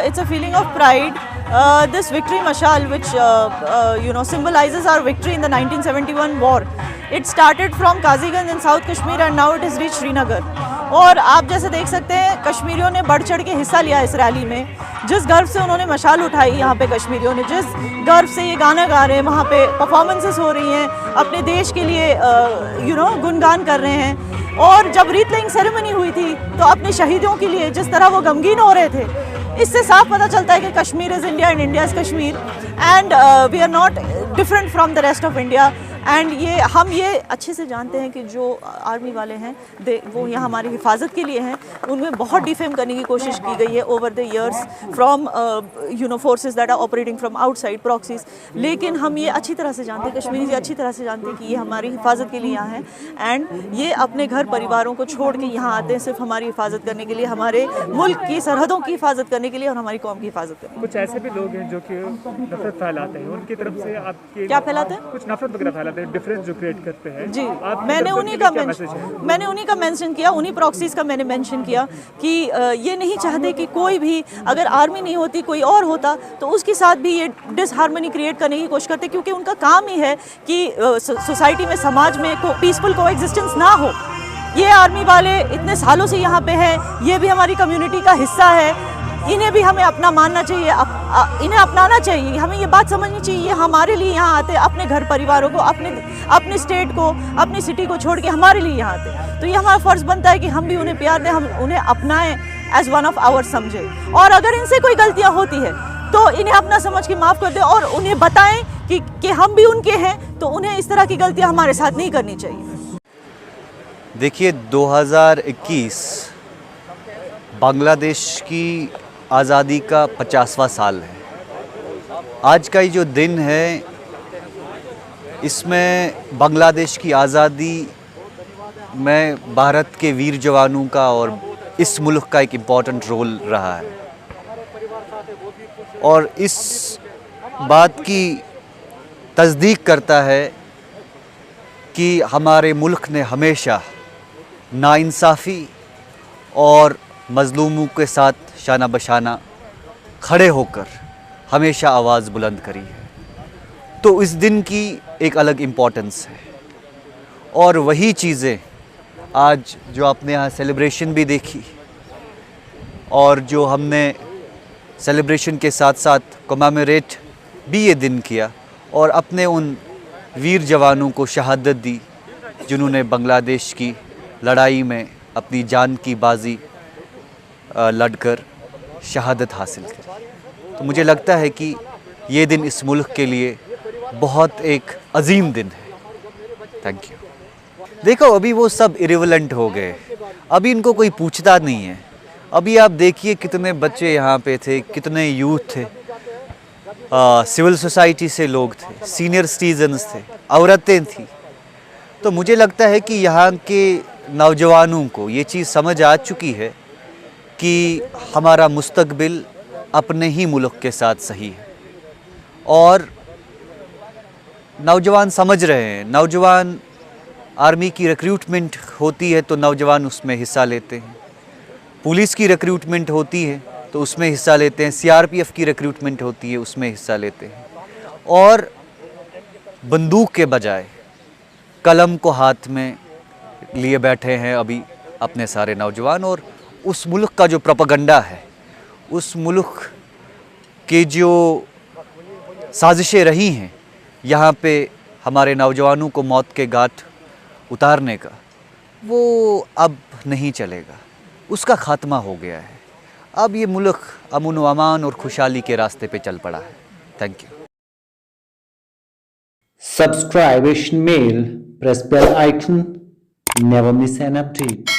it's a feeling of pride. This victory mashal, which symbolizes our victory in the 1971 war. It started from Kaziganj in South Kashmir and now it has reached Srinagar. और आप जैसे देख सकते हैं कश्मीरियों ने बढ़ चढ़ के हिस्सा लिया इस रैली में। जिस गर्व से उन्होंने मशाल उठाई यहाँ पे कश्मीरियों ने, जिस गर्व से ये गाना गा रहे हैं, वहाँ पे परफॉर्मेंसेस हो रही हैं, अपने देश के लिए गुणगान कर रहे हैं। और जब रीत लेइंग सेरेमनी हुई थी तो अपने शहीदों के लिए जिस तरह वो गमगीन हो रहे थे, इससे साफ पता चलता है कि Kashmir is India and India is Kashmir and we are not different from the rest of India. And हम ये अच्छे से जानते हैं कि जो आर्मी वाले हैं वो यहाँ हमारी हिफाजत के लिए हैं। उनमें बहुत डिफेम करने की कोशिश की गई है over the years from forces that are operating from outside proxies. लेकिन हम ये अच्छी तरह से जानते हैं, कश्मीरी अच्छी तरह से जानते हैं कि ये हमारी हिफाजत के लिए यहाँ हैं एंड ये अपने घर परिवारों को छोड़ के यहाँ आते हैं सिर्फ हमारी हिफाजत करने के लिए, हमारे मुल्क की सरहदों की हिफाजत करने के लिए और हमारी कौम की हिफाजत करने के लिए। कुछ ऐसे भी लोग हैं जो कि नफरत फैलाते हैं, उनकी तरफ से आपके क्या फैलाते हैं? कुछ नफरत वगैरह फैलाते हैं, डिफरेंस जो क्रिएट करते हैं। जी, मैंने उन्हीं का मेंशन किया, उन्हीं प्रॉक्सीज का मैंने मेंशन किया कि ये नहीं चाहते कि कोई भी, अगर आर्मी नहीं होती कोई और होता तो उसके साथ भी ये डिसहार्मनी क्रिएट करने की कोशिश करते, क्योंकि उनका काम ही है कि सोसाइटी में, समाज में पीसफुल कोएग्जिस्टेंस ना हो। ये आर्मी वाले इतने सालों से यहाँ पे हैं, ये भी हमारी कम्युनिटी का हिस्सा है, इन्हें भी हमें अपना मानना चाहिए, इन्हें अपनाना चाहिए। हमें ये बात समझनी चाहिए ये हमारे लिए यहाँ आते, अपने घर परिवारों को, अपने स्टेट को, अपनी सिटी को छोड़ के हमारे लिए यहाँ आते। तो ये हमारा फ़र्ज़ बनता है कि हम भी उन्हें प्यार दें, हम उन्हें अपनाएं, एज वन ऑफ आवर समझें। और अगर इनसे कोई गलतियाँ होती है तो इन्हें अपना समझ के माफ़ कर दें और उन्हें बताएं कि हम भी उनके हैं, तो उन्हें इस तरह की गलतियाँ हमारे साथ नहीं करनी चाहिए। देखिए, 2021 बांग्लादेश की आज़ादी का 50वां साल है। आज का ये जो दिन है, इसमें बांग्लादेश की आज़ादी में भारत के वीर जवानों का और इस मुल्क का एक इम्पॉर्टेंट रोल रहा है। और इस बात की तस्दीक करता है कि हमारे मुल्क ने हमेशा नाइंसाफ़ी और मज़लूमों के साथ शाना बशाना खड़े होकर हमेशा आवाज़ बुलंद करी है। तो इस दिन की एक अलग इम्पोर्टेंस है और वही चीज़ें आज जो आपने यहाँ सेलिब्रेशन भी देखी और जो हमने सेलिब्रेशन के साथ साथ कमेमोरेट भी ये दिन किया और अपने उन वीर जवानों को शहादत दी जिन्होंने बांग्लादेश की लड़ाई में अपनी जान की बाजी लड़कर शहादत हासिल की। तो मुझे लगता है कि ये दिन इस मुल्क के लिए बहुत एक अजीम दिन है। Thank you. देखो, अभी वो सब इरिवेलेंट हो गए, अभी इनको कोई पूछता नहीं है। अभी आप देखिए कितने बच्चे यहाँ पे थे, कितने यूथ थे, सिविल सोसाइटी से लोग थे, सीनियर सिटीजन्स थे, औरतें थी। तो मुझे लगता है कि यहाँ के नौजवानों को ये चीज़ समझ आ चुकी है कि हमारा मुस्तकबिल अपने ही मुल्क के साथ सही है। और नौजवान समझ रहे हैं, नौजवान आर्मी की रिक्रूटमेंट होती है तो नौजवान उसमें हिस्सा लेते हैं, पुलिस की रिक्रूटमेंट होती है तो उसमें हिस्सा लेते हैं, सीआरपीएफ की रिक्रूटमेंट होती है उसमें हिस्सा लेते हैं। और बंदूक के बजाय कलम को हाथ में लिए बैठे हैं अभी अपने सारे नौजवान। और उस मुल्क का जो प्रोपेगेंडा है, उस मुल्क के जो साजिशें रही हैं यहाँ पे हमारे नौजवानों को मौत के घाट उतारने का, वो अब नहीं चलेगा, उसका ख़ात्मा हो गया है। अब ये मुल्क अमन व अमान और खुशहाली के रास्ते पे चल पड़ा है। Thank you. Subscribe Asian Mail, press bell icon, never miss an update.